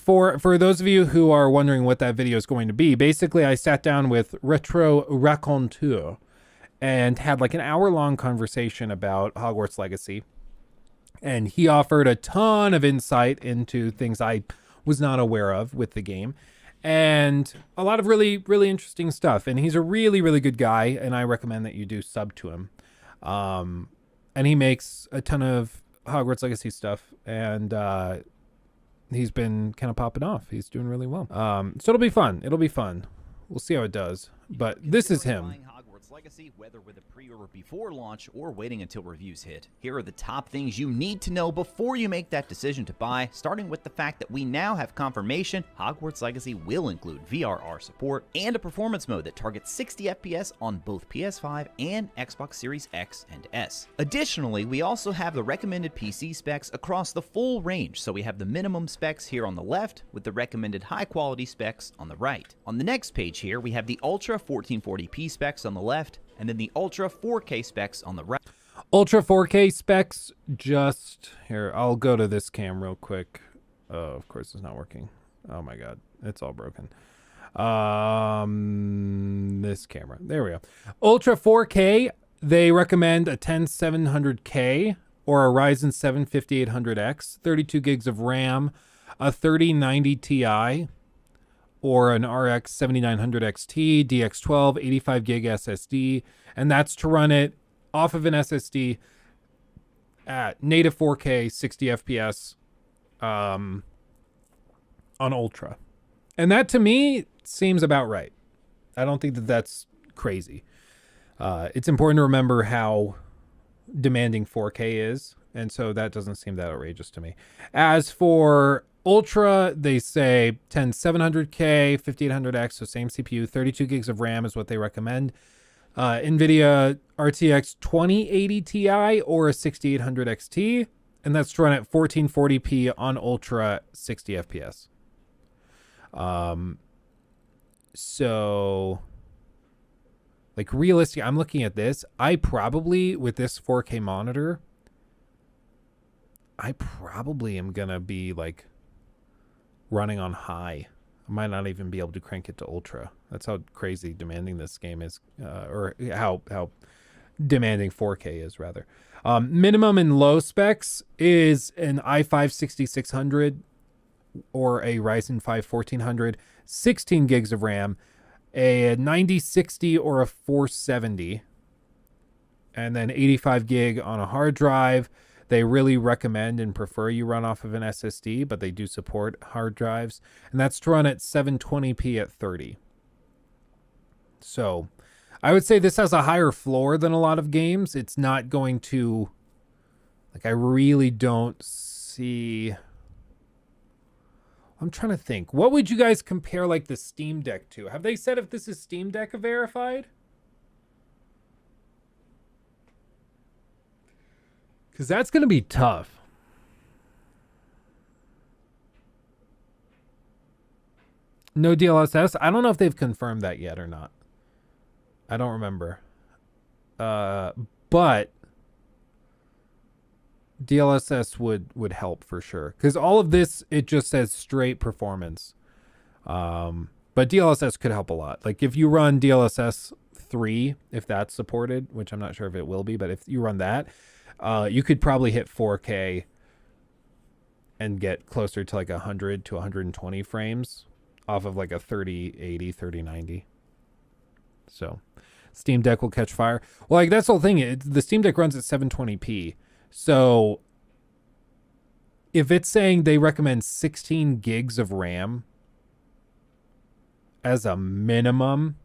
for those of you who are wondering what that video is going to be, basically I sat down with Raconteur and had like an hour-long conversation about Hogwarts Legacy. And he offered a ton of insight into things I was not aware of with the game. And a lot of really, really interesting stuff. And he's a really, really good guy. And I recommend that you do sub to him. And he makes a ton of Hogwarts Legacy stuff. And he's been kind of popping off. He's doing really well. So it'll be fun. It'll be fun. We'll see how it does. But this is him. Legacy, whether with a pre-order before launch or waiting until reviews hit. Here are the top things you need to know before you make that decision to buy, starting with the fact that we now have confirmation Hogwarts Legacy will include VRR support and a performance mode that targets 60 FPS on both PS5 and Xbox Series X and S. Additionally, we also have the recommended PC specs across the full range, so we have the minimum specs here on the left with the recommended high-quality specs on the right. On the next page here, we have the Ultra 1440p specs on the left, and then the Ultra 4K specs on the right. Ultra 4K specs, just here. I'll go to this cam real quick. Oh, of course it's not working. Oh my God, it's all broken. This camera. There we go. Ultra 4K, they recommend a 10700K or a Ryzen 7 5800X, 32 gigs of RAM, a 3090 Ti, or an RX 7900 XT, DX12, 85 gig SSD, and that's to run it off of an SSD at native 4K, 60 FPS on Ultra. And that to me seems about right. I don't think that that's crazy. It's important to remember how demanding 4K is, and so that doesn't seem that outrageous to me. As for Ultra, they say 10700K, 5800X, so same CPU, 32 gigs of RAM is what they recommend. NVIDIA RTX 2080 Ti or a 6800 XT, and that's to run at 1440p on Ultra, 60 FPS. So, like realistic, I'm looking at this. I probably, with this 4K monitor, I probably am going to be like running on high. I might not even be able to crank it to ultra. That's how crazy demanding this game is, or how demanding 4K is, rather. Minimum and low specs is an i5 6600 or a Ryzen 5 1400, 16 gigs of RAM, a 9060 or a 470, and then 85 gig on a hard drive. They really recommend and prefer you run off of an SSD, but they do support hard drives. And that's to run at 720p at 30. So I would say this has a higher floor than a lot of games. It's not going to, like, I really don't see. I'm trying to think. What would you guys compare like the Steam Deck to? Have they said if this is Steam Deck verified? Because that's going to be tough. No DLSS. I don't know if they've confirmed that yet or not. I don't remember. But DLSS would help for sure. Because all of this, it just says straight performance. But DLSS could help a lot. Like if you run DLSS 3, if that's supported, which I'm not sure if it will be, but if you run that, you could probably hit 4K and get closer to like 100 to 120 frames off of like a 3080, 3090. So Steam Deck will catch fire. Well, like that's the whole thing. The Steam Deck runs at 720p. So if it's saying they recommend 16 gigs of RAM as a minimum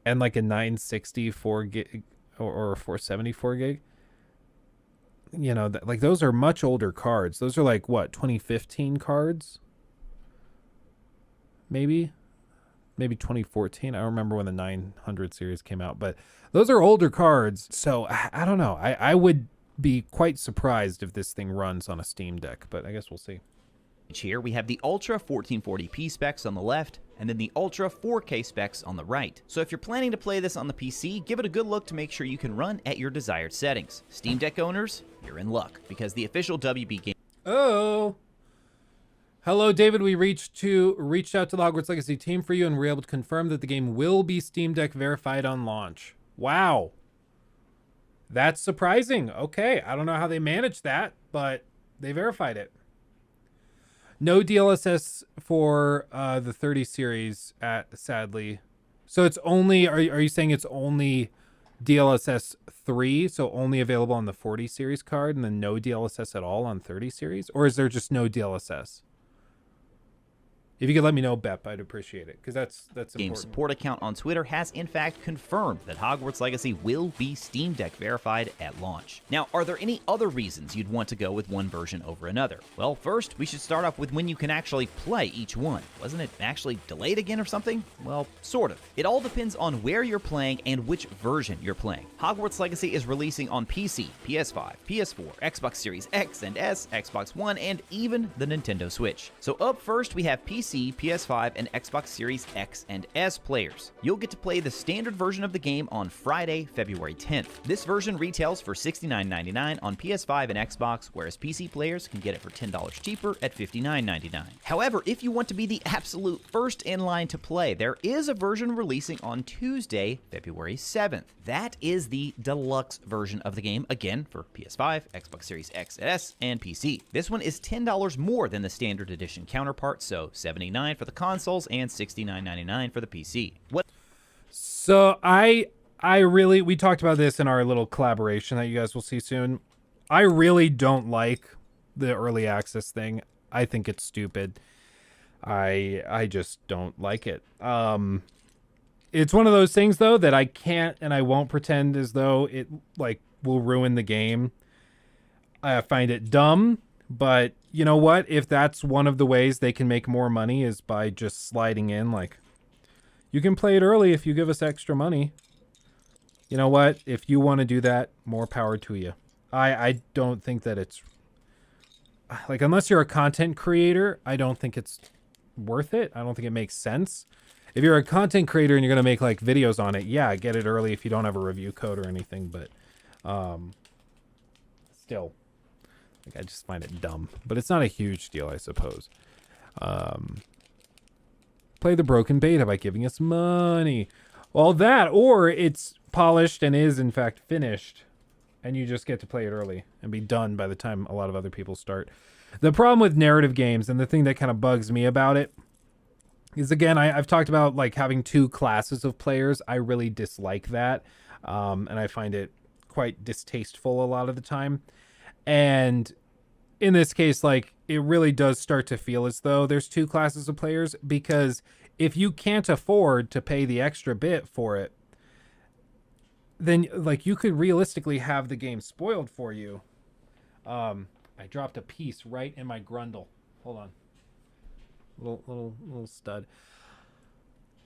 and like a 964 gig or 474 gig, you know, like those are much older cards. Those are like what, 2015 cards? Maybe 2014. I don't remember when the 900 series came out, but those are older cards. So I don't know. I would be quite surprised if this thing runs on a Steam Deck, but I guess we'll see. Here we have the Ultra 1440p specs on the left, and then the Ultra 4K specs on the right. So if you're planning to play this on the PC, give it a good look to make sure you can run at your desired settings. Steam Deck owners, you're in luck, because the official WB game... Oh! Hello, David. We reached out to the Hogwarts Legacy team for you, and we're able to confirm that the game will be Steam Deck verified on launch. Wow. That's surprising. Okay, I don't know how they managed that, but they verified it. No DLSS for the 30 series sadly. So it's only, are you saying it's only DLSS 3, so only available on the 40 series card, and then no DLSS at all on 30 series? Or is there just no DLSS? If you could let me know, Bep, I'd appreciate it, because that's important. Game support account on Twitter has in fact confirmed that Hogwarts Legacy will be Steam Deck verified at launch. Now, are there any other reasons you'd want to go with one version over another? Well, first, we should start off with when you can actually play each one. Wasn't it actually delayed again or something? Well, sort of. It all depends on where you're playing and which version you're playing. Hogwarts Legacy is releasing on PC, PS5, PS4, Xbox Series X and S, Xbox One, and even the Nintendo Switch. So up first, we have PC, PS5, and Xbox Series X and S players. You'll get to play the standard version of the game on Friday, February 10th. This version retails for $69.99 on PS5 and Xbox, whereas PC players can get it for $10 cheaper at $59.99. However, if you want to be the absolute first in line to play, there is a version releasing on Tuesday, February 7th. That is the deluxe version of the game, again for PS5, Xbox Series X and S, and PC. This one is $10 more than the standard edition counterpart, so $79 for the consoles and $69.99 for the PC. So we talked about this in our little collaboration that you guys will see soon. I really don't like the early access thing. I think it's stupid. I just don't like it. It's one of those things though that I can't and I won't pretend as though it like will ruin the game. I find it dumb, but you know what? If that's one of the ways they can make more money is by just sliding in, like, you can play it early if you give us extra money. You know what? If you want to do that, more power to you. I don't think that it's, like, unless you're a content creator, I don't think it's worth it. I don't think it makes sense. If you're a content creator and you're going to make, like, videos on it, yeah, get it early if you don't have a review code or anything, but still. Like, I just find it dumb, but it's not a huge deal, I suppose. Play the broken beta by giving us money. Well, that, or it's polished and is in fact finished, and you just get to play it early and be done by the time a lot of other people start. The problem with narrative games, and the thing that kind of bugs me about it, is again, I've talked about like having two classes of players. I really dislike that, and I find it quite distasteful a lot of the time. And in this case, like, it really does start to feel as though there's two classes of players, because if you can't afford to pay the extra bit for it, then like you could realistically have the game spoiled for you. I dropped a piece right in my grundle. Hold on. Little stud.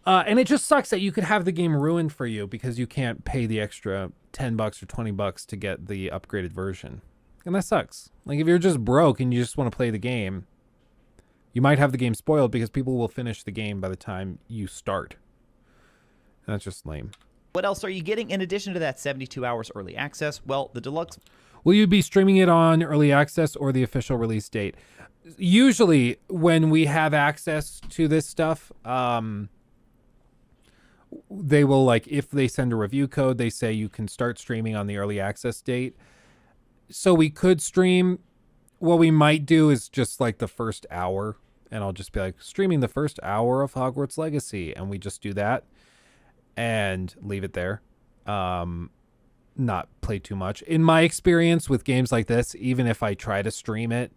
And it just sucks that you could have the game ruined for you because you can't pay the extra $10 or $20 to get the upgraded version. And that sucks. Like, if you're just broke and you just want to play the game, you might have the game spoiled because people will finish the game by the time you start. And that's just lame. What else are you getting in addition to that 72 hours early access? Well, the deluxe... Will you be streaming it on early access or the official release date? Usually, when we have access to this stuff, they will, like, if they send a review code, they say you can start streaming on the early access date. So we could stream. What we might do is just like the first hour, and I'll just be like streaming the first hour of Hogwarts Legacy, and we just do that and leave it there. Not play too much. In my experience with games like this, even if I try to stream it,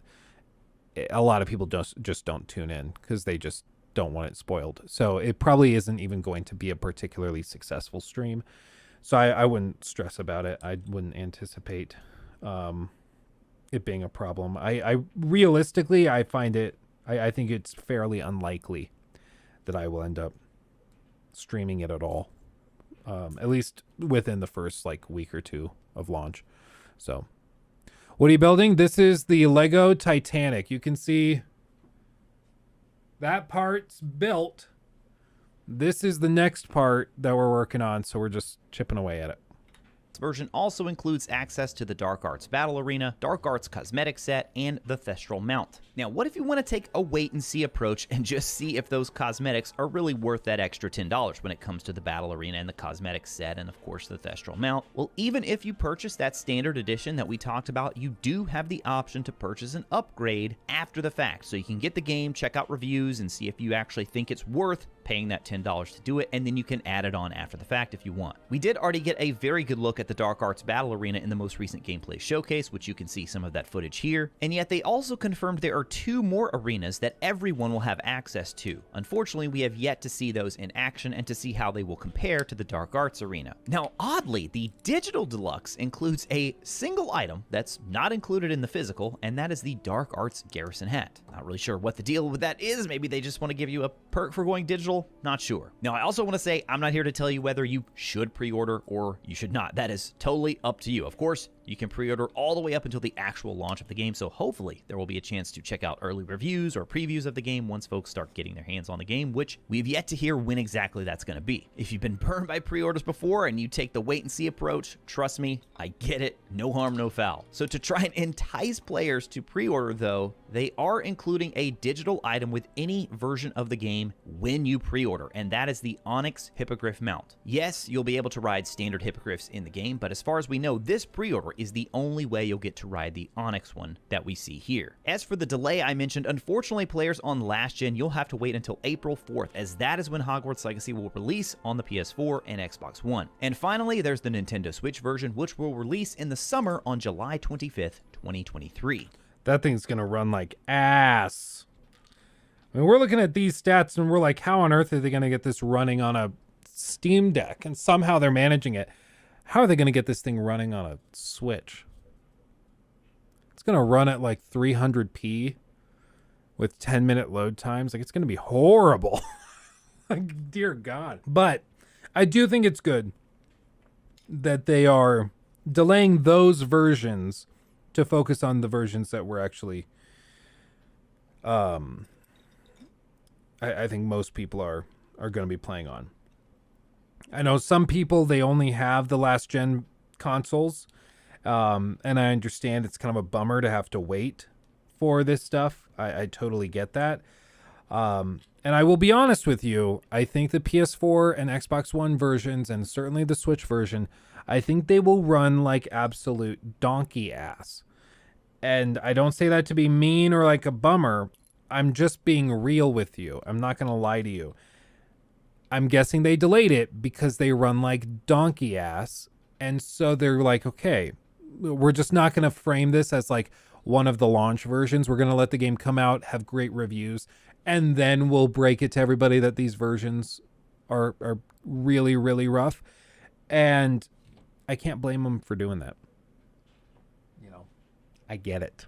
a lot of people just don't tune in because they just don't want it spoiled. So it probably isn't even going to be a particularly successful stream. So I wouldn't stress about it. I wouldn't anticipate it being a problem. I realistically, I find it, I think it's fairly unlikely that I will end up streaming it at all. At least within the first like week or two of launch. So what are you building? This is the Lego Titanic. You can see that part's built. This is the next part that we're working on. So we're just chipping away at it. Version also includes access to the Dark Arts Battle Arena, Dark Arts Cosmetic Set, and the Thestral Mount. Now, Now, what if you want to take a wait and see approach and just see if those cosmetics are really worth that extra $10 when it comes to the battle arena and the cosmetic set and, of course, the Thestral mount? Well, even if you purchase that standard edition that we talked about, you do have the option to purchase an upgrade after the fact. So you can get the game, check out reviews, and see if you actually think it's worth paying that $10 to do it, and then you can add it on after the fact if you want. We did already get a very good look at the Dark Arts Battle Arena in the most recent gameplay showcase, which you can see some of that footage here, and yet they also confirmed there are 2 more arenas that everyone will have access to. Unfortunately, we have yet to see those in action and to see how they will compare to the Dark Arts Arena. Now, oddly, the Digital Deluxe includes a single item that's not included in the physical, and that is the Dark Arts Garrison Hat. Not really sure what the deal with that is. Maybe they just want to give you a perk for going digital. Not sure. Now, I also want to say I'm not here to tell you whether you should pre-order or you should not. That is totally up to you. Of course, you can pre-order all the way up until the actual launch of the game, so hopefully there will be a chance to check out early reviews or previews of the game once folks start getting their hands on the game, which we've yet to hear when exactly that's going to be. If you've been burned by pre-orders before and you take the wait-and-see approach, trust me, I get it. No harm, no foul. So to try and entice players to pre-order, though, they are including a digital item with any version of the game when you pre-order, and that is the Onyx Hippogriff mount. Yes, you'll be able to ride standard hippogriffs in the game, but as far as we know, this pre-order is the only way you'll get to ride the Onyx one that we see here. As for the delay I mentioned, unfortunately, players on last gen, you'll have to wait until April 4th, as that is when Hogwarts Legacy will release on the PS4 and Xbox One. And finally, there's the Nintendo Switch version, which will release in the summer on July 25th, 2023. That thing's going to run like ass. I mean, we're looking at these stats and we're like, how on earth are they going to get this running on a Steam Deck? And somehow they're managing it. How are they going to get this thing running on a Switch? It's going to run at like 300p with 10-minute load times. Like, it's going to be horrible. Like, dear God. But I do think it's good that they are delaying those versions to focus on the versions that we're actually, I think most people are going to be playing on. I know some people, they only have the last gen consoles, and I understand it's kind of a bummer to have to wait for this stuff. I totally get that. And I will be honest with you, I think the PS4 and Xbox One versions, and certainly the Switch version, I think they will run like absolute donkey ass. And I don't say that to be mean or like a bummer. I'm just being real with you. I'm not going to lie to you. I'm guessing they delayed it because they run like donkey ass. And so they're like, okay, we're just not going to frame this as like one of the launch versions. We're going to let the game come out, have great reviews, and then we'll break it to everybody that these versions are really, really rough. And I can't blame them for doing that. You know, I get it.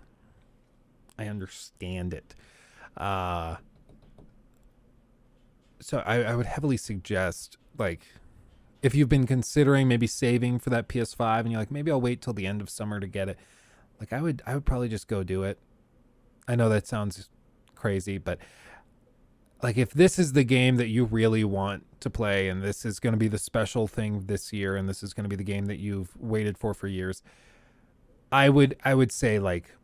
I understand it. So I would heavily suggest, like, if you've been considering maybe saving for that PS5 and you're like, maybe I'll wait till the end of summer to get it. Like, I would probably just go do it. I know that sounds crazy, but like, if this is the game that you really want to play, and this is going to be the special thing this year, and this is going to be the game that you've waited for years, I would say, like,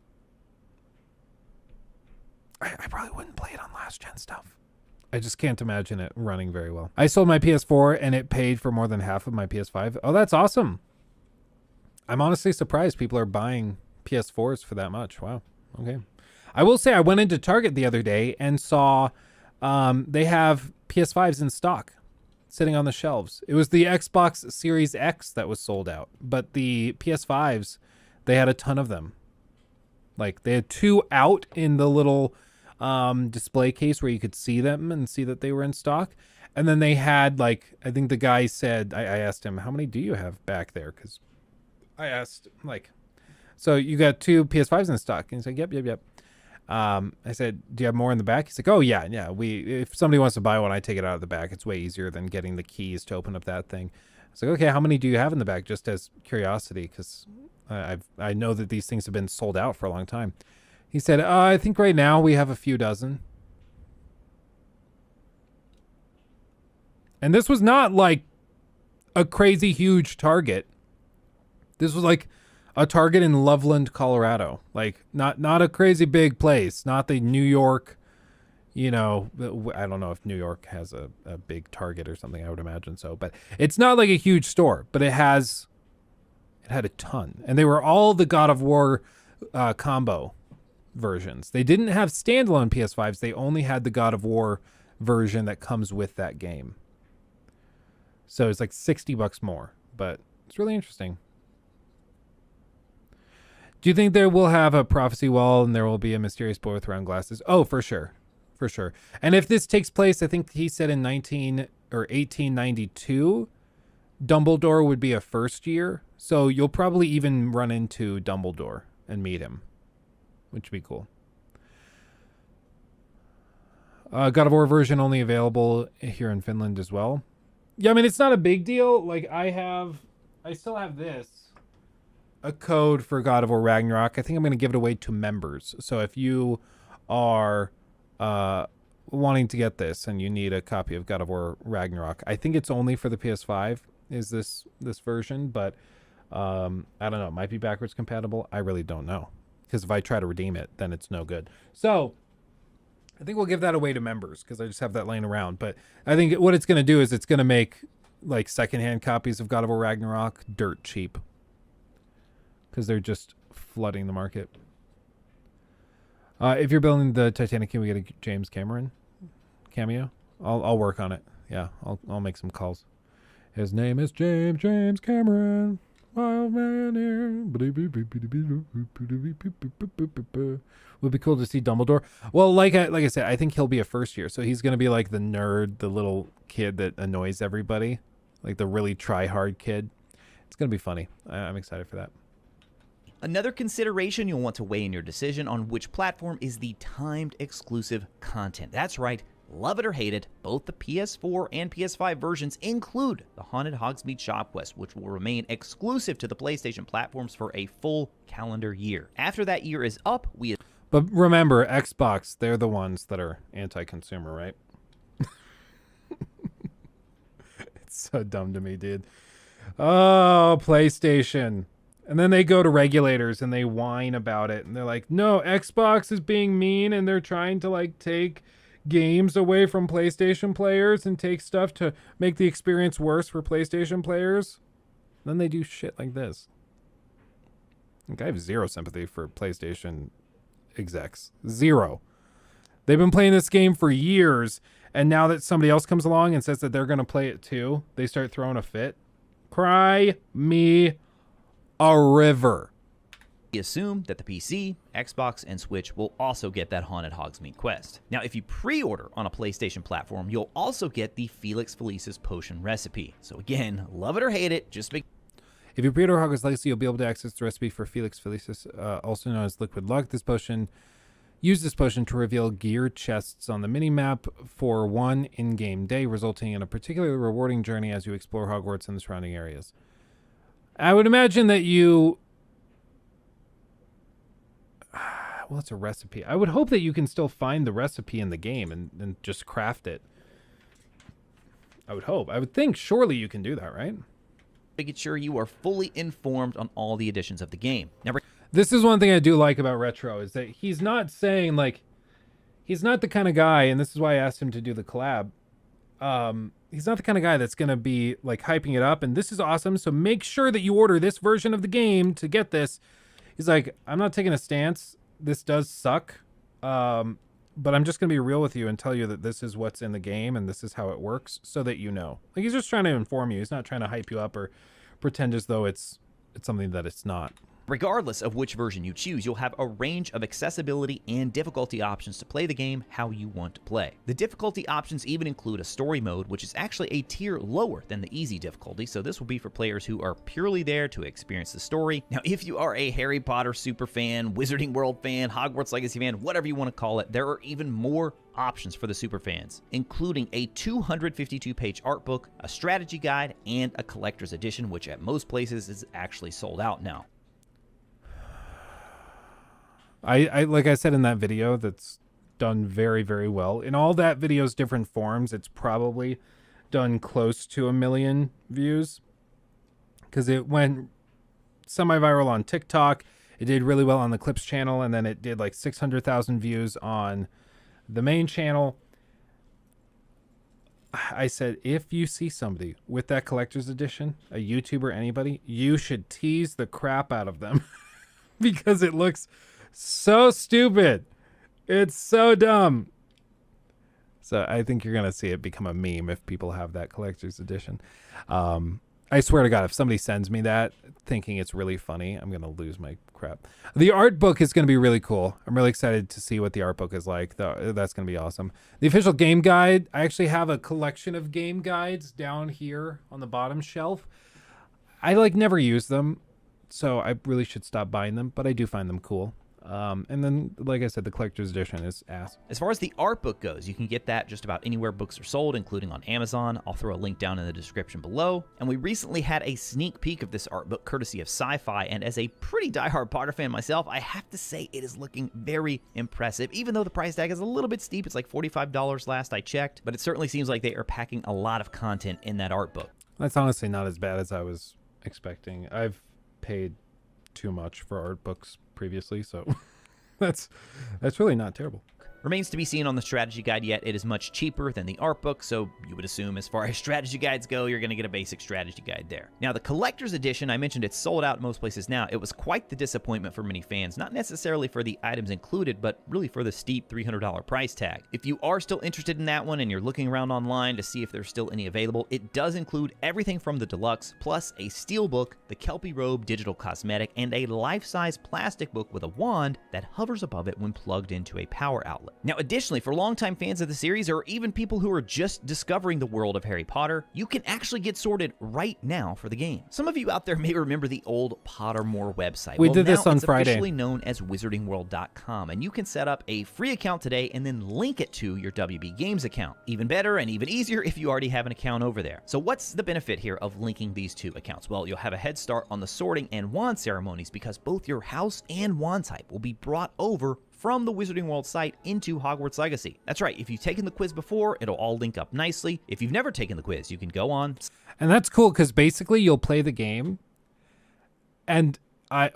I probably wouldn't play it on last gen stuff. I just can't imagine it running very well. I sold my PS4 and it paid for more than half of my PS5. Oh, that's awesome. I'm honestly surprised people are buying PS4s for that much. Wow. Okay. I will say I went into Target the other day and saw they have PS5s in stock sitting on the shelves. It was the Xbox Series X that was sold out, but the PS5s, they had a ton of them. Like, they had 2 out in the little display case where you could see them and see that they were in stock. And then they had, like, I think the guy said, I asked him, how many do you have back there? Because I asked, like, so you got 2 PS5s in stock? And he's like, yep. I said, do you have more in the back? He's like, oh, yeah. If somebody wants to buy one, I take it out of the back. It's way easier than getting the keys to open up that thing. I was like, okay, how many do you have in the back? Just as curiosity, because I know that these things have been sold out for a long time. He said, I think right now we have a few dozen. And this was not like a crazy huge Target. This was like A Target in Loveland, Colorado. Like not a crazy big place, not the New York, you know, I don't know if New York has a big Target or something. I would imagine so, but it's not like a huge store, but it had a ton, and they were all the God of War combo versions. They didn't have standalone PS5s. They only had the God of War version that comes with that game. So it's like $60 more, but it's really interesting. Do you think there will have a prophecy wall and there will be a mysterious boy with round glasses? Oh, for sure. For sure. And if this takes place, I think he said in 1892, Dumbledore would be a first year. So you'll probably even run into Dumbledore and meet him, which would be cool. God of War version only available here in Finland as well. Yeah, I mean, it's not a big deal. Like I still have a code for God of War Ragnarok. I think I'm going to give it away to members. So if you are wanting to get this and you need a copy of God of War Ragnarok, I think it's only for the PS5 is this version, but I don't know. It might be backwards compatible. I really don't know, because if I try to redeem it, then it's no good. So I think we'll give that away to members because I just have that laying around. But I think what it's going to do is it's going to make like secondhand copies of God of War Ragnarok dirt cheap because they're just flooding the market. If you're building the Titanic, can we get a James Cameron cameo? I'll work on it. Yeah, I'll make some calls. His name is James Cameron. Wild man here. Would be cool to see Dumbledore. Well, like I said, I think he'll be a first year, so he's gonna be like the nerd, the little kid that annoys everybody, like the really try hard kid. It's gonna be funny. I'm excited for that. Another consideration you'll want to weigh in your decision on which platform is the timed exclusive content. That's right. Love it or hate it, both the PS4 and PS5 versions include the Haunted Hogsmeade Shop Quest, which will remain exclusive to the PlayStation platforms for a full calendar year. After that year is up, But remember, Xbox, they're the ones that are anti-consumer, right? It's so dumb to me, dude. Oh, PlayStation. And then they go to regulators and they whine about it. And they're like, no, Xbox is being mean and they're trying to like take games away from PlayStation players and take stuff to make the experience worse for PlayStation players. Then they do shit like this. Like, I have zero sympathy for PlayStation execs. Zero. They've been playing this game for years, and now that somebody else comes along and says that they're going to play it too, they start throwing a fit. Cry me a river. We assume that the PC, Xbox, and Switch will also get that Haunted Hogsmeade quest. Now, if you pre-order on a PlayStation platform, you'll also get the Felix Felicis potion recipe. So again, love it or hate it, just make... If you pre-order Hogwarts Legacy, you'll be able to access the recipe for Felix Felicis, also known as Liquid Luck. Use this potion to reveal gear chests on the mini-map for one in-game day, resulting in a particularly rewarding journey as you explore Hogwarts and the surrounding areas. I would imagine that you... Well, it's a recipe. I would hope that you can still find the recipe in the game and just craft it. I would hope. I would think surely you can do that, right? Making sure you are fully informed on all the additions of the game. Now, this is one thing I do like about Retro, is that he's not saying, like, he's not the kind of guy, and this is why I asked him to do the collab. He's not the kind of guy that's going to be, like, hyping it up, and this is awesome, so make sure that you order this version of the game to get this. He's like, I'm not taking a stance. This does suck, but I'm just going to be real with you and tell you that this is what's in the game and this is how it works so that you know. Like, he's just trying to inform you. He's not trying to hype you up or pretend as though it's something that it's not. Regardless of which version you choose, you'll have a range of accessibility and difficulty options to play the game how you want to play. The difficulty options even include a story mode, which is actually a tier lower than the easy difficulty, so this will be for players who are purely there to experience the story. Now, if you are a Harry Potter super fan, Wizarding World fan, Hogwarts Legacy fan, whatever you want to call it, there are even more options for the super fans, including a 252-page art book, a strategy guide, and a collector's edition, which at most places is actually sold out now. I like I said in that video that's done very, very well. In all that video's different forms, it's probably done close to 1 million views because it went semi-viral on TikTok. It did really well on the Clips channel, and then it did like 600,000 views on the main channel. I said, if you see somebody with that collector's edition, a YouTuber, anybody, you should tease the crap out of them because it looks so stupid. It's so dumb. So I think you're going to see it become a meme if people have that collector's edition. I swear to God, if somebody sends me that thinking it's really funny, I'm going to lose my crap. The art book is going to be really cool. I'm really excited to see what the art book is like. That's going to be awesome. The official game guide, I actually have a collection of game guides down here on the bottom shelf. I never use them, so I really should stop buying them, but I do find them cool. And then, like I said, the collector's edition is ass. As far as the art book goes, you can get that just about anywhere books are sold, including on Amazon. I'll throw a link down in the description below. And we recently had a sneak peek of this art book courtesy of Sci-Fi, and as a pretty diehard Potter fan myself, I have to say it is looking very impressive, even though the price tag is a little bit steep. It's like $45 last I checked, but it certainly seems like they are packing a lot of content in that art book. That's honestly not as bad as I was expecting. I've paid too much for art books previously, so that's really not terrible. Remains to be seen on the strategy guide yet. It is much cheaper than the art book, so you would assume as far as strategy guides go, you're going to get a basic strategy guide there. Now, the collector's edition, I mentioned it's sold out in most places now. It was quite the disappointment for many fans, not necessarily for the items included, but really for the steep $300 price tag. If you are still interested in that one and you're looking around online to see if there's still any available, it does include everything from the deluxe, plus a steel book, the Kelpie robe digital cosmetic, and a life-size plastic book with a wand that hovers above it when plugged into a power outlet. Now, additionally, for longtime fans of the series, or even people who are just discovering the world of Harry Potter, you can actually get sorted right now for the game. Some of you out there may remember the old Pottermore website. We did this on Friday. It's officially known as wizardingworld.com, and you can set up a free account today and then link it to your WB Games account. Even better and even easier if you already have an account over there. So what's the benefit here of linking these two accounts? Well, you'll have a head start on the sorting and wand ceremonies because both your house and wand type will be brought over from the Wizarding World site into Hogwarts Legacy. That's right, if you've taken the quiz before, it'll all link up nicely. If you've never taken the quiz, you can go on. And that's cool because basically you'll play the game, and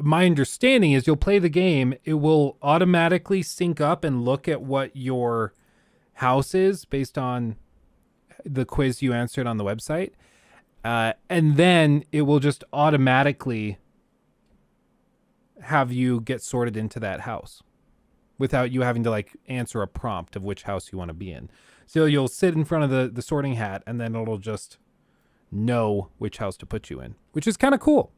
my understanding is you'll play the game, it will automatically sync up and look at what your house is based on the quiz you answered on the website, and then it will just automatically have you get sorted into that house without you having to answer a prompt of which house you want to be in. So you'll sit in front of the sorting hat, and then it'll just know which house to put you in, which is kind of cool.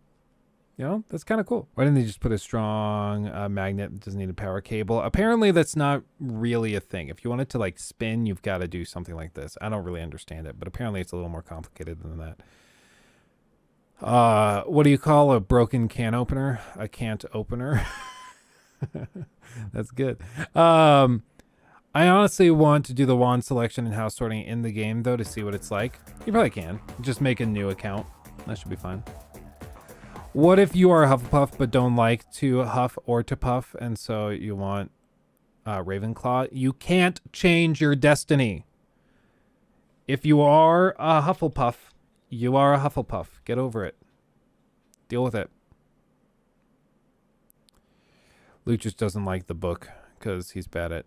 You know, that's kind of cool. Why didn't they just put a strong magnet that doesn't need a power cable? Apparently that's not really a thing. If you want it to spin, you've got to do something like this. I don't really understand it, but apparently it's a little more complicated than that. What do you call a broken can opener? A can't opener. That's good. I honestly want to do the wand selection and house sorting in the game, though, to see what it's like. You probably can. Just make a new account. That should be fine. What if you are a Hufflepuff but don't like to huff or to puff, and so you want Ravenclaw? You can't change your destiny. If you are a Hufflepuff, you are a Hufflepuff. Get over it. Deal with it. Luke just doesn't like the book because he's bad at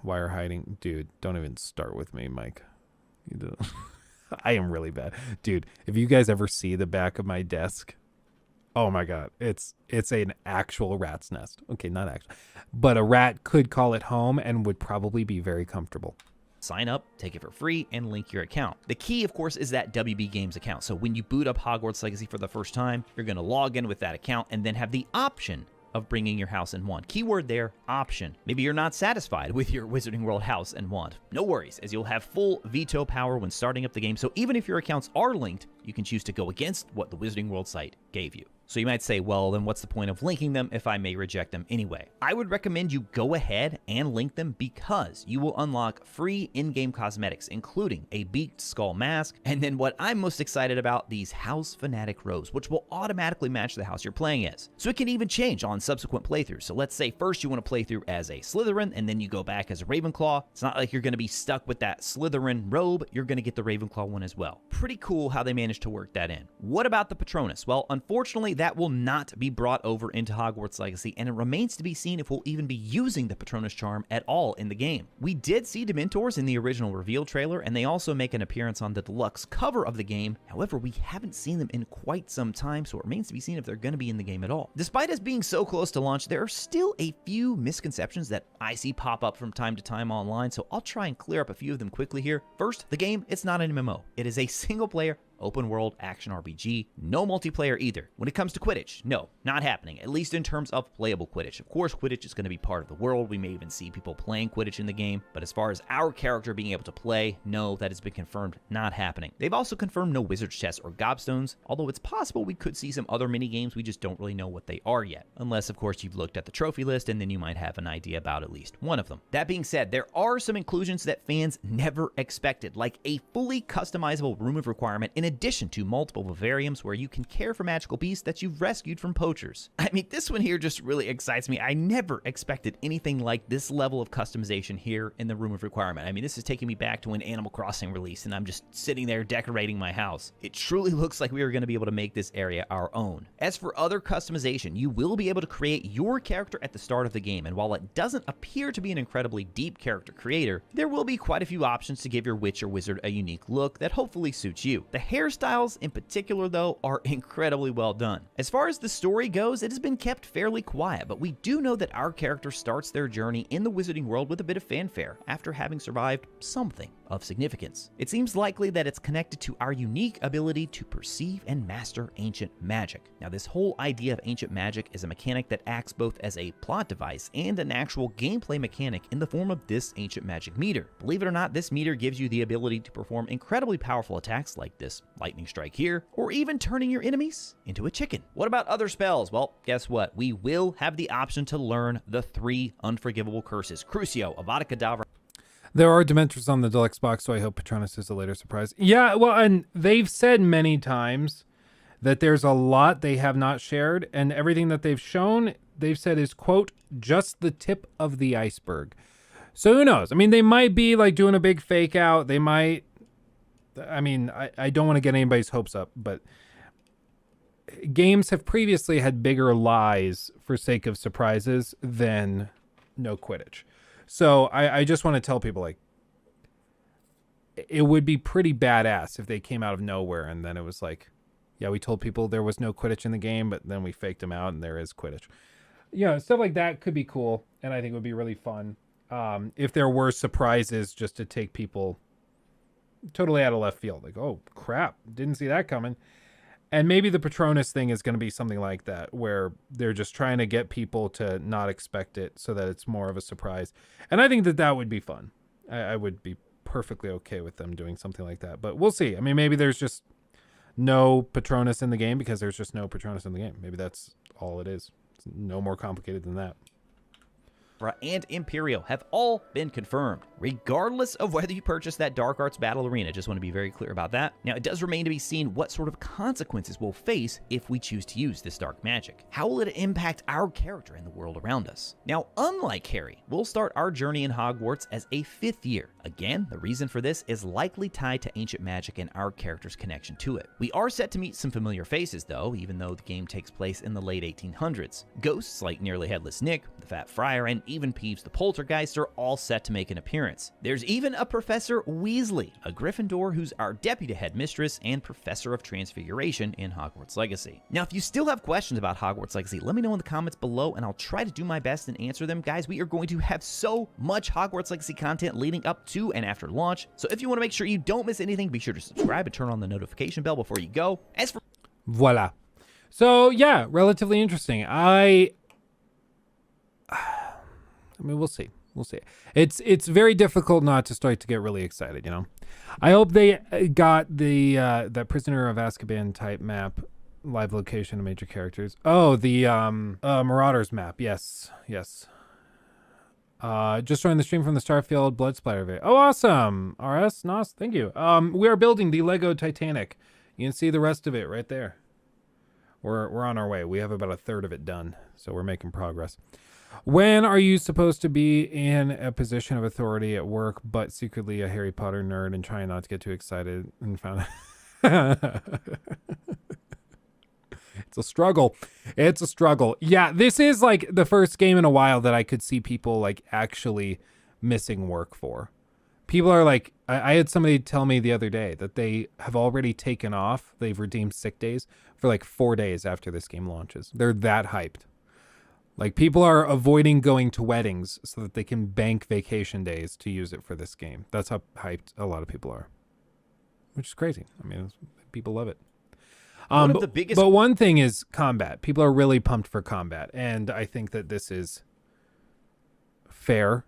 wire hiding. Dude, don't even start with me, Mike. I am really bad. Dude, if you guys ever see the back of my desk, oh my God, it's an actual rat's nest. Okay, not actual. But a rat could call it home and would probably be very comfortable. Sign up, take it for free, and link your account. The key, of course, is that WB Games account. So when you boot up Hogwarts Legacy for the first time, you're going to log in with that account and then have the option of bringing your house and wand. Keyword there, option. Maybe you're not satisfied with your Wizarding World house and wand. No worries, as you'll have full veto power when starting up the game, so even if your accounts are linked, you can choose to go against what the Wizarding World site gave you. So you might say, well, then what's the point of linking them if I may reject them anyway? I would recommend you go ahead and link them because you will unlock free in-game cosmetics, including a beaked skull mask, and then what I'm most excited about, these House Fanatic robes, which will automatically match the house you're playing as. So it can even change on subsequent playthroughs. So let's say first you want to play through as a Slytherin, and then you go back as a Ravenclaw. It's not like you're going to be stuck with that Slytherin robe. You're going to get the Ravenclaw one as well. Pretty cool how they managed to work that in. What about the Patronus? Well, unfortunately, that will not be brought over into Hogwarts Legacy, and it remains to be seen if we'll even be using the Patronus charm at all in the game. We did see Dementors in the original reveal trailer, and they also make an appearance on the deluxe cover of the game. However, we haven't seen them in quite some time, so it remains to be seen if they're going to be in the game at all. Despite us being so close to launch, there are still a few misconceptions that I see pop up from time to time online, so I'll try and clear up a few of them quickly here. First, the game, it's not an MMO. It is a single-player open world action RPG, no multiplayer either. When it comes to Quidditch, no, not happening, at least in terms of playable Quidditch. Of course, Quidditch is going to be part of the world. We may even see people playing Quidditch in the game, but as far as our character being able to play, no, that has been confirmed, not happening. They've also confirmed no wizard's chests or gobstones, although it's possible we could see some other mini games, we just don't really know what they are yet. Unless, of course, you've looked at the trophy list and then you might have an idea about at least one of them. That being said, there are some inclusions that fans never expected, like a fully customizable room of requirement in addition to multiple vivariums where you can care for magical beasts that you've rescued from poachers. I mean, this one here just really excites me. I never expected anything like this level of customization here in the room of requirement. I mean, this is taking me back to when Animal Crossing released and I'm just sitting there decorating my house. It truly looks like we are going to be able to make this area our own. As for other customization, you will be able to create your character at the start of the game, and while it doesn't appear to be an incredibly deep character creator, there will be quite a few options to give your witch or wizard a unique look that hopefully suits you. The hairstyles in particular, though, are incredibly well done. As far as the story goes, it has been kept fairly quiet, but we do know that our character starts their journey in the wizarding world with a bit of fanfare after having survived something of significance. It seems likely that it's connected to our unique ability to perceive and master ancient magic. Now, this whole idea of ancient magic is a mechanic that acts both as a plot device and an actual gameplay mechanic in the form of this ancient magic meter. Believe it or not, this meter gives you the ability to perform incredibly powerful attacks like this lightning strike here, or even turning your enemies into a chicken. What about other spells? Well, guess what? We will have the option to learn the 3 unforgivable curses: Crucio, Avada Kedavra. There are Dementors on the deluxe box, so I hope Patronus is a later surprise. Yeah, well, and they've said many times that there's a lot they have not shared, and everything that they've shown, they've said is, quote, just the tip of the iceberg. So who knows? I mean, they might be like doing a big fake out. They might, I mean, I don't want to get anybody's hopes up, but games have previously had bigger lies for sake of surprises than no Quidditch. So I just want to tell people, like, it would be pretty badass if they came out of nowhere and then it was like, yeah, we told people there was no Quidditch in the game, but then we faked them out and there is Quidditch. Yeah, stuff like that could be cool, and I think it would be really fun if there were surprises just to take people totally out of left field. Like, oh, crap, didn't see that coming. And maybe the Patronus thing is going to be something like that, where they're just trying to get people to not expect it so that it's more of a surprise. And I think that that would be fun. I would be perfectly okay with them doing something like that. But we'll see. I mean, maybe there's just no Patronus in the game because there's just no Patronus in the game. Maybe that's all it is. It's no more complicated than that. And Imperial have all been confirmed, regardless of whether you purchase that Dark Arts Battle Arena. Just want to be very clear about that. Now, it does remain to be seen what sort of consequences we'll face if we choose to use this dark magic. How will it impact our character and the world around us? Now, unlike Harry, we'll start our journey in Hogwarts as a 5th year. Again, the reason for this is likely tied to ancient magic and our character's connection to it. We are set to meet some familiar faces, though, even though the game takes place in the late 1800s. Ghosts like Nearly Headless Nick, the Fat Friar, and even Peeves the Poltergeist are all set to make an appearance. There's even a Professor Weasley, a Gryffindor who's our deputy headmistress and Professor of Transfiguration in Hogwarts Legacy. Now, if you still have questions about Hogwarts Legacy, let me know in the comments below and I'll try to do my best and answer them. Guys, we are going to have so much Hogwarts Legacy content leading up to and after launch, so if you want to make sure you don't miss anything, be sure to subscribe and turn on the notification bell before you go. As for Voila. So, yeah, relatively interesting. I mean, we'll see. We'll see. It's very difficult not to start to get really excited, you know. I hope they got the that Prisoner of Azkaban type map, live location of major characters. Oh, the Marauders map. Yes. Just joined the stream from the Starfield Blood Splatter video. Oh, awesome. RS, Nos, thank you. We are building the Lego Titanic. You can see the rest of it right there. We're on our way. We have about a third of it done, so we're making progress. When are you supposed to be in a position of authority at work, but secretly a Harry Potter nerd and trying not to get too excited and found It's a struggle. It's a struggle. Yeah, this is like the first game in a while that I could see people like actually missing work for. People are like, I had somebody tell me the other day that they have already taken off. They've redeemed sick days for like 4 days after this game launches. They're that hyped. Like, people are avoiding going to weddings so that they can bank vacation days to use it for this game. That's how hyped a lot of people are, which is crazy. I mean, people love it. One of the biggest... But one thing is combat. People are really pumped for combat, and I think that this is fair.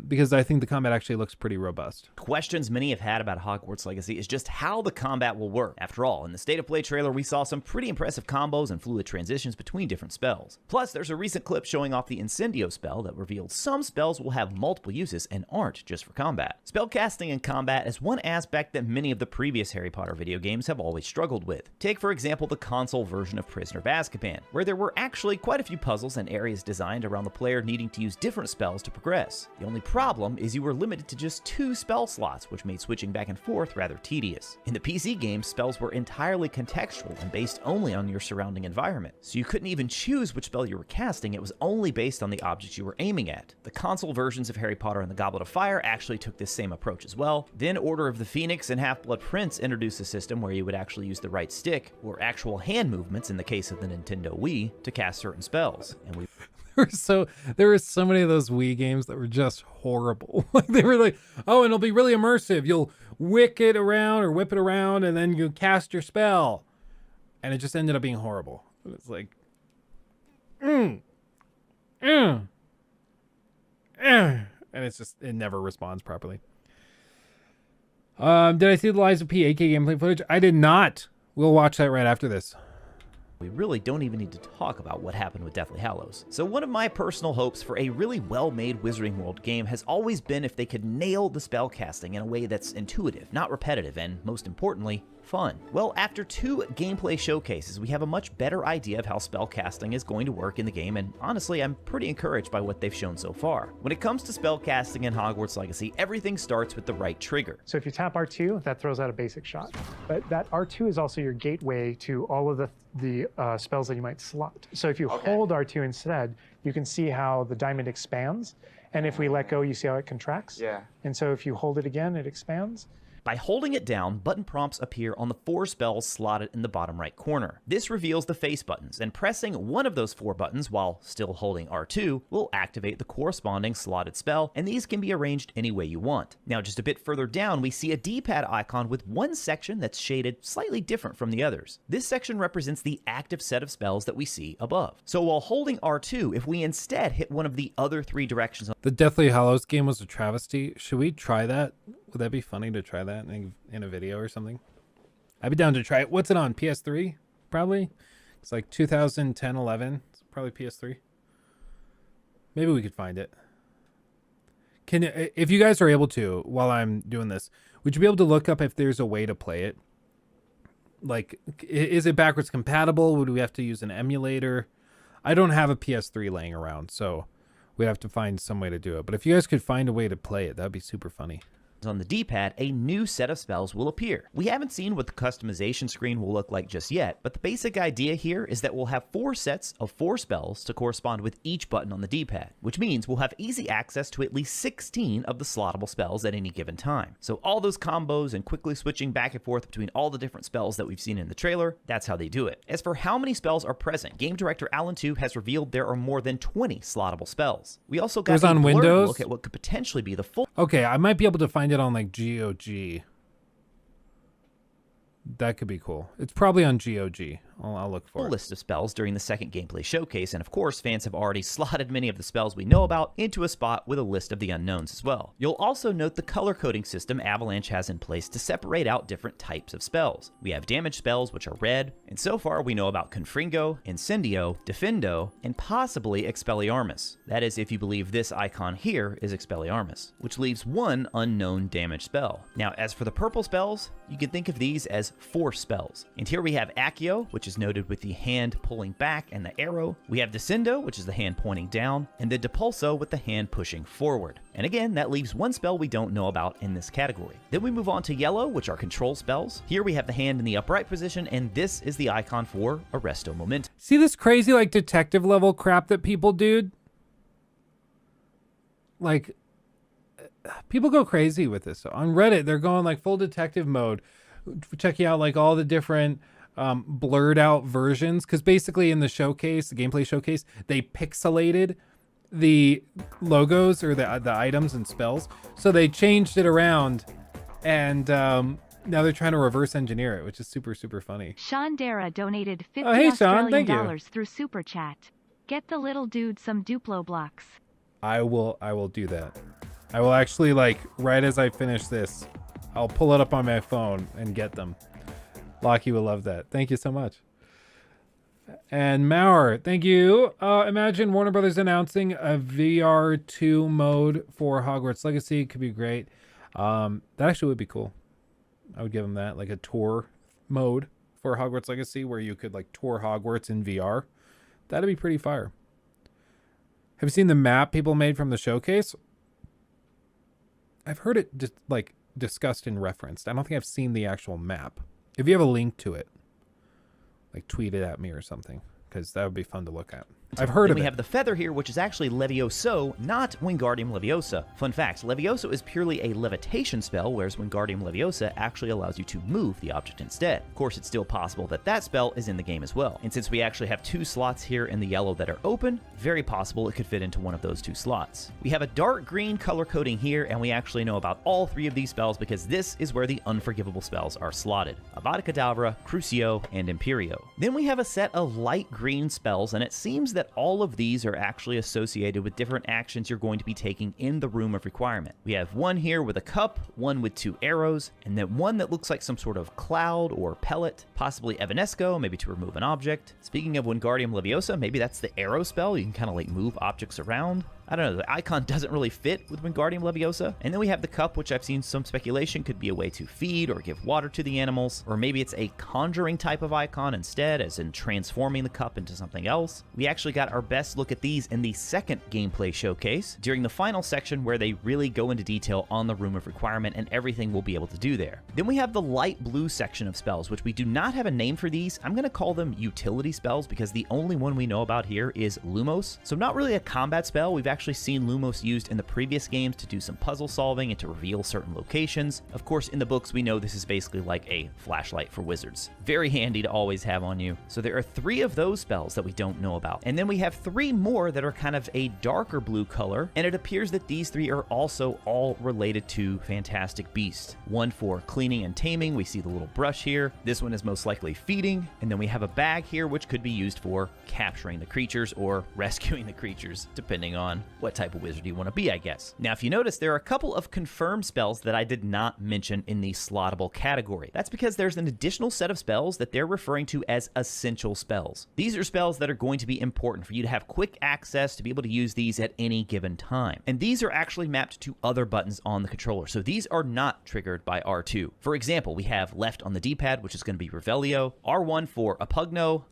Because I think the combat actually looks pretty robust. Questions many have had about Hogwarts Legacy is just how the combat will work. After all, in the State of Play trailer, we saw some pretty impressive combos and fluid transitions between different spells. Plus, there's a recent clip showing off the Incendio spell that revealed some spells will have multiple uses and aren't just for combat. Spellcasting in combat is one aspect that many of the previous Harry Potter video games have always struggled with. Take, for example, the console version of Prisoner of Azkaban, where there were actually quite a few puzzles and areas designed around the player needing to use different spells to progress. The only problem is you were limited to just 2 spell slots, which made switching back and forth rather tedious. In the PC games, spells were entirely contextual and based only on your surrounding environment, so you couldn't even choose which spell you were casting. It was only based on the objects you were aiming at. The console versions of Harry Potter and the Goblet of Fire actually took this same approach as well. Then Order of the Phoenix and Half-Blood Prince introduced a system where you would actually use the right stick, or actual hand movements in the case of the Nintendo Wii, to cast certain spells. And there were so many of those Wii games that were just horrible. Like, they were like, oh, and it'll be really immersive. You'll whip it around, and then you cast your spell. And it just ended up being horrible. It was like, and it never responds properly. Did I see the Lies of P 8K gameplay footage? I did not. We'll watch that right after this. We really don't even need to talk about what happened with Deathly Hallows. So one of my personal hopes for a really well-made Wizarding World game has always been if they could nail the spellcasting in a way that's intuitive, not repetitive, and most importantly, fun. Well, after 2 gameplay showcases, we have a much better idea of how spellcasting is going to work in the game, and honestly, I'm pretty encouraged by what they've shown so far. When it comes to spellcasting in Hogwarts Legacy, everything starts with the right trigger. So if you tap R2, that throws out a basic shot. But that R2 is also your gateway to all of the spells that you might slot. So if you hold R2 instead, you can see how the diamond expands. And if we let go, you see how it contracts? Yeah. And so if you hold it again, it expands. By holding it down, button prompts appear on the 4 spells slotted in the bottom right corner. This reveals the face buttons, and pressing one of those 4 buttons while still holding R2 will activate the corresponding slotted spell, and these can be arranged any way you want. Now, just a bit further down, we see a D-pad icon with one section that's shaded slightly different from the others. This section represents the active set of spells that we see above. So while holding R2, if we instead hit one of the other 3 directions... The Deathly Hallows game was a travesty. Should we try that? Would that be funny to try that in a video or something? I'd be down to try it. What's it on? PS3? Probably. It's like 2010, 11. It's probably PS3. Maybe we could find it. If you guys are able to, while I'm doing this, would you be able to look up if there's a way to play it? Like, is it backwards compatible? Would we have to use an emulator? I don't have a PS3 laying around, so we'd have to find some way to do it. But if you guys could find a way to play it, that'd be super funny. On the D-pad, a new set of spells will appear. We haven't seen what the customization screen will look like just yet, but the basic idea here is that we'll have 4 sets of 4 spells to correspond with each button on the D-pad, which means we'll have easy access to at least 16 of the slottable spells at any given time. So all those combos and quickly switching back and forth between all the different spells that we've seen in the trailer, that's how they do it. As for how many spells are present, game director Alan Tu has revealed there are more than 20 slottable spells. We also got a blurred look at what could potentially be the full... Okay, I might be able to find it on like GOG. That could be cool. It's probably on GOG. I'll look for it. List of spells during the second gameplay showcase, and of course, fans have already slotted many of the spells we know about into a spot with a list of the unknowns as well. You'll also note the color coding system Avalanche has in place to separate out different types of spells. We have damage spells, which are red, and so far we know about Confringo, Incendio, Defendo, and possibly Expelliarmus. That is, if you believe this icon here is Expelliarmus, which leaves one unknown damage spell. Now, as for the purple spells, you can think of these as force spells. And here we have Accio, which which is noted with the hand pulling back and the arrow. We have Descendo, which is the hand pointing down, and the Depulso with the hand pushing forward. And again, that leaves one spell we don't know about in this category. Then we move on to Yellow, which are control spells. Here we have the hand in the upright position, and this is the icon for Arresto Momentum. See this crazy like detective level crap that people do? Like, people go crazy with this. On Reddit, they're going like full detective mode, checking out like all the different blurred out versions. Because basically in the showcase, the gameplay showcase, they pixelated the logos or the items and spells. So they changed it around, and now they're trying to reverse engineer it, which is super, super funny. Sean Dara donated 50 hey, Sean, Australian thank you. dollars through Super Chat. Get the little dude some Duplo blocks. I will do that. I will actually, like, right as I finish this, I'll pull it up on my phone and get them. Lockie will love that. Thank you so much. And Maurer, thank you. Imagine Warner Brothers announcing a VR2 mode for Hogwarts Legacy. Could be great. That actually would be cool. I would give them that, like a tour mode for Hogwarts Legacy where you could like tour Hogwarts in VR. That'd be pretty fire. Have you seen the map people made from the showcase? I've heard it just like discussed and referenced. I don't think I've seen the actual map. If you have a link to it, like tweet it at me or something, because that would be fun to look at. I've heard Then of we it. have the feather here, which is actually Levioso, not Wingardium Leviosa. Fun fact, Levioso is purely a levitation spell, whereas Wingardium Leviosa actually allows you to move the object instead. Of course, it's still possible that that spell is in the game as well. And since we actually have 2 slots here in the yellow that are open, very possible it could fit into one of those 2 slots. We have a dark green color coding here, and we actually know about all 3 of these spells because this is where the unforgivable spells are slotted. Avada Kedavra, Crucio, and Imperio. Then we have a set of light green spells, and it seems that all of these are actually associated with different actions you're going to be taking in the Room of Requirement. We have one here with a cup, one with 2 arrows, and then one that looks like some sort of cloud or pellet, possibly Evanesco, maybe to remove an object. Speaking of Wingardium Leviosa, maybe that's the arrow spell. You can kind of like move objects around. I don't know, the icon doesn't really fit with Wingardium Leviosa. And then we have the cup, which I've seen some speculation could be a way to feed or give water to the animals, or maybe it's a conjuring type of icon instead, as in transforming the cup into something else. We actually got our best look at these in the second gameplay showcase, during the final section where they really go into detail on the Room of Requirement and everything we'll be able to do there. Then we have the light blue section of spells, which we do not have a name for these. I'm going to call them utility spells because the only one we know about here is Lumos. So not really a combat spell. We've actually seen Lumos used in the previous games to do some puzzle solving and to reveal certain locations. Of course, in the books, we know this is basically like a flashlight for wizards. Very handy to always have on you. So there are 3 of those spells that we don't know about. And then we have 3 more that are kind of a darker blue color, and it appears that these 3 are also all related to Fantastic Beasts. One for cleaning and taming. We see the little brush here. This one is most likely feeding. And then we have a bag here, which could be used for capturing the creatures or rescuing the creatures, depending on what type of wizard you want to be, I guess. Now, if you notice, there are a couple of confirmed spells that I did not mention in the slottable category. That's because there's an additional set of spells that they're referring to as essential spells. These are spells that are going to be important for you to have quick access to be able to use these at any given time. And these are actually mapped to other buttons on the controller, so these are not triggered by R2. For example, we have left on the D-pad, which is going to be Revelio, R1 for Apugno,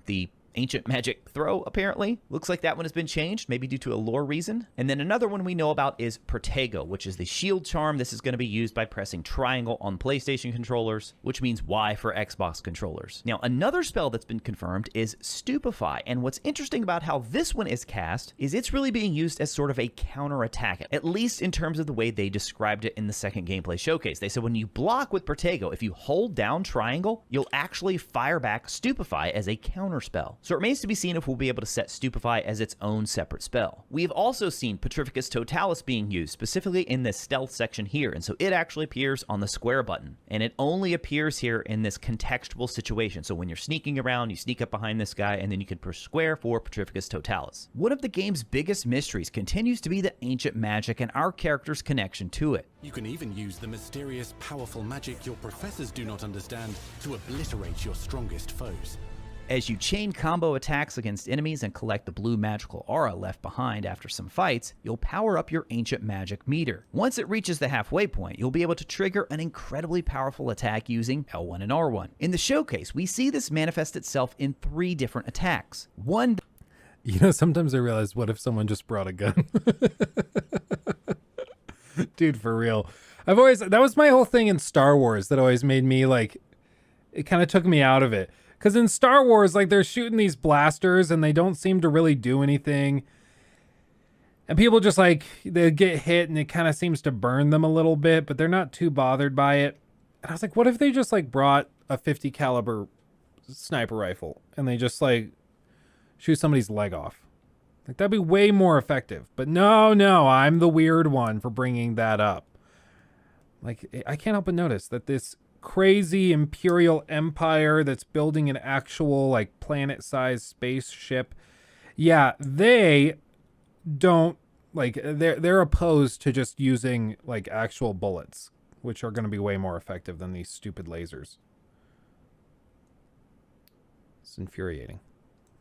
the Ancient Magic Throw, apparently. Looks like that one has been changed, maybe due to a lore reason. And then another one we know about is Protego, which is the shield charm. This is going to be used by pressing triangle on PlayStation controllers, which means Y for Xbox controllers. Now, another spell that's been confirmed is Stupefy. And what's interesting about how this one is cast is it's really being used as sort of a counterattack, at least in terms of the way they described it in the second gameplay showcase. They said when you block with Protego, if you hold down triangle, you'll actually fire back Stupefy as a counter spell. So it remains to be seen if we'll be able to set Stupefy as its own separate spell. We've also seen Petrificus Totalis being used, specifically in this stealth section here, and so it actually appears on the square button. And it only appears here in this contextual situation. So when you're sneaking around, you sneak up behind this guy, and then you can push square for Petrificus Totalis. One of the game's biggest mysteries continues to be the ancient magic and our character's connection to it. You can even use the mysterious, powerful magic your professors do not understand to obliterate your strongest foes. As you chain combo attacks against enemies and collect the blue magical aura left behind after some fights, you'll power up your ancient magic meter. Once it reaches the halfway point, you'll be able to trigger an incredibly powerful attack using L1 and R1. In the showcase, we see this manifest itself in 3 different attacks. One, You know, sometimes I realize, what if someone just brought a gun? Dude, for real. That was my whole thing in Star Wars that always made me like, it kind of took me out of it. Because in Star Wars, like, they're shooting these blasters and they don't seem to really do anything. And people just, like, they get hit and it kind of seems to burn them a little bit, but they're not too bothered by it. And I was like, what if they just, like, brought a 50 caliber sniper rifle and they just, like, shoot somebody's leg off? Like, that'd be way more effective. But no, I'm the weird one for bringing that up. Like, I can't help but notice that this crazy imperial empire that's building an actual, like, planet-sized spaceship, yeah, they don't, like, they're opposed to just using, like, actual bullets, which are going to be way more effective than these stupid lasers. It's infuriating.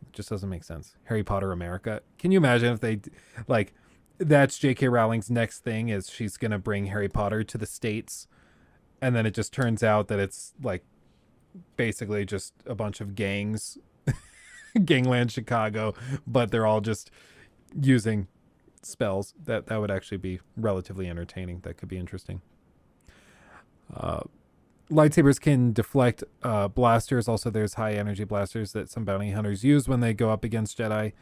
It just doesn't make sense. Harry Potter America. Can you imagine if they, like, that's J.K. Rowling's next thing is she's going to bring Harry Potter to the States, and then it just turns out that it's, like, basically just a bunch of gangs, Gangland Chicago, but they're all just using spells. That would actually be relatively entertaining. That could be interesting. Lightsabers can deflect blasters. Also, there's high energy blasters that some bounty hunters use when they go up against Jedi.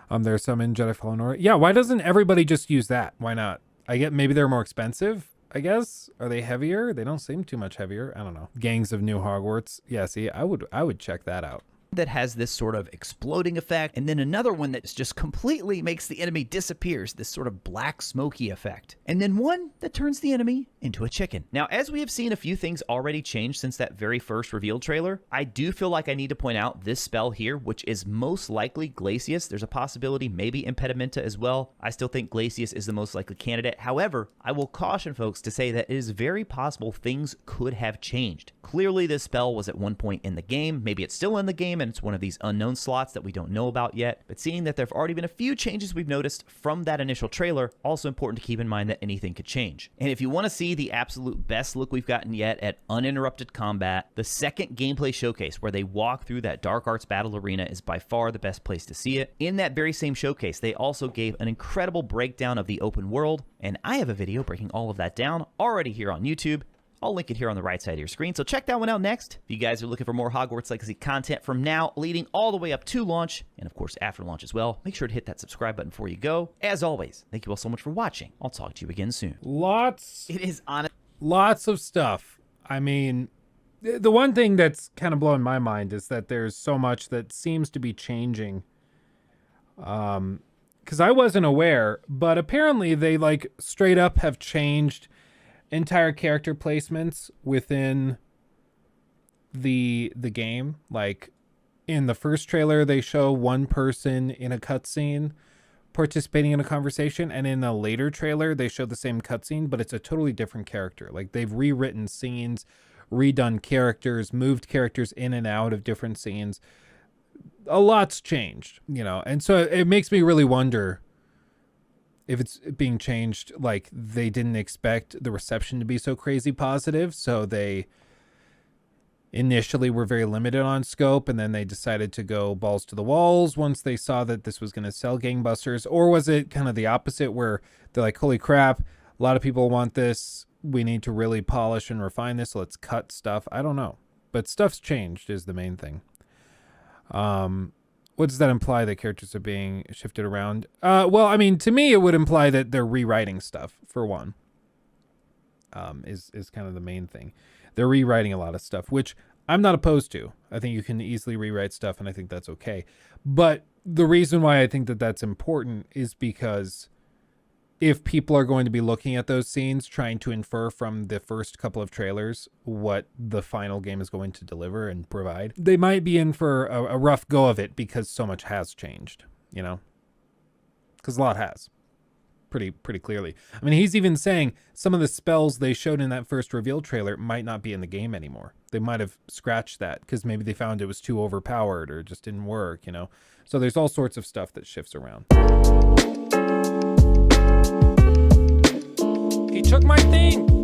There's some in Jedi Fallen Order. Yeah, why doesn't everybody just use that? Why not? I get maybe they're more expensive, I guess. Are they heavier? They don't seem too much heavier. I don't know. Gangs of New Hogwarts. Yeah, see, I would check that out. that has this sort of exploding effect, and then another one that just completely makes the enemy disappears, this sort of black smoky effect. And then one that turns the enemy into a chicken. Now, as we have seen a few things already change since that very first reveal trailer, I do feel like I need to point out this spell here, which is most likely Glacius. There's a possibility maybe Impedimenta as well. I still think Glacius is the most likely candidate. However, I will caution folks to say that it is very possible things could have changed. Clearly, this spell was at one point in the game. Maybe it's still in the game and it's one of these unknown slots that we don't know about yet. But seeing that there have already been a few changes we've noticed from that initial trailer, also important to keep in mind that anything could change. And if you want to see the absolute best look we've gotten yet at uninterrupted combat, the second gameplay showcase where they walk through that Dark Arts battle arena is by far the best place to see it. In that very same showcase, they also gave an incredible breakdown of the open world, and I have a video breaking all of that down already here on YouTube. I'll link it here on the right side of your screen, so check that one out next. If you guys are looking for more Hogwarts Legacy content from now leading all the way up to launch, and of course after launch as well, make sure to hit that subscribe button before you go. As always, thank you all so much for watching. I'll talk to you again soon. Lots of stuff. I mean, the one thing that's kind of blowing my mind is that there's so much that seems to be changing. Because I wasn't aware, but apparently they like straight up have changed entire character placements within the game. Like in the first trailer, they show one person in a cutscene participating in a conversation, and in a later trailer they show the same cutscene, but it's a totally different character. Like they've rewritten scenes, redone characters, moved characters in and out of different scenes. A lot's changed, you know, and so it makes me really wonder if it's being changed, like they didn't expect the reception to be so crazy positive, so they initially were very limited on scope, and then they decided to go balls to the walls once they saw that this was going to sell gangbusters. Or was it kind of the opposite, where they're like, holy crap, a lot of people want this, we need to really polish and refine this, so let's cut stuff. I don't know, but stuff's changed is the main thing. What does that imply, that characters are being shifted around? Well, I mean, to me, it would imply that they're rewriting stuff, for one, is kind of the main thing. They're rewriting a lot of stuff, which I'm not opposed to. I think you can easily rewrite stuff, and I think that's okay. But the reason why I think that that's important is because if people are going to be looking at those scenes, trying to infer from the first couple of trailers what the final game is going to deliver and provide, they might be in for a rough go of it, because so much has changed, you know? Because a lot has. pretty clearly. I mean, he's even saying some of the spells they showed in that first reveal trailer might not be in the game anymore. They might have scratched that because maybe they found it was too overpowered or just didn't work, you know. So there's all sorts of stuff that shifts around. He took my thing!